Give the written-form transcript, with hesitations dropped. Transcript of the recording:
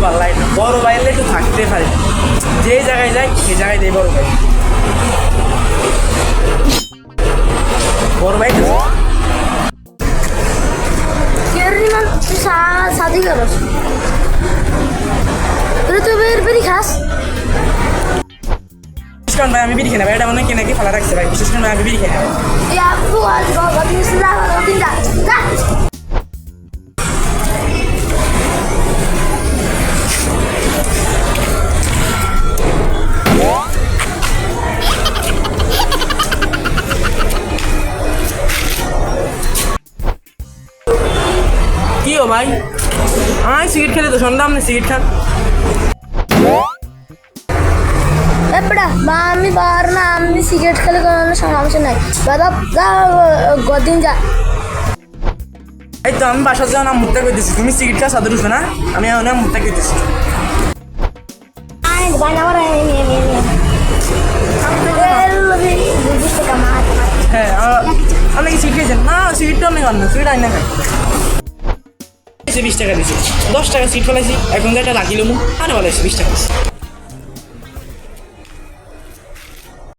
ভালো লাগে না, বড় ভাই হলে একটু থাকতে পারি, যে জায়গায় যাই সেই জায়গায় দেয় বড় ভাই। বড় ভাই কেরিমান তুই শাদি করস তুই তো বেরি খাস। বিশেষ কারণ ভাই আমি বিড়ি খেয়ে ভাই, এটা মনে হয় কেনাকে ফেলা রাখছে ভাই, বিশেষ কারণ আমি বিড়ি খেয়ে ভাই। এই আপু আজ বাবা তুমি যা যা। কি ও ভাই, আমি সিগারেট খেলে তো সন্ধ্যা আপনি সিগারেট খান। এপড়া বা আমি বার না আমি সিগারেট খেলে কোনো সমস্যা নাই দাদা যা গদিন যা। এই তো আমি বাসার যাওয়া নাম মুখটা করতেছি, তুমি সিগারেট খা সাদর উঠবে না, আমি এখন মুখটা করতেছি। হ্যাঁ আপনি কি সিগারেট খেয়েছেন? না সিগারেটটা অনেক অন্য সিগারেট আইনা খাই। 20 টাকা দিয়েছি, 10 টাকা সিট ফেলাইছি, এখন একটা লাগিল মুখ আরে বলে 20 টাকা।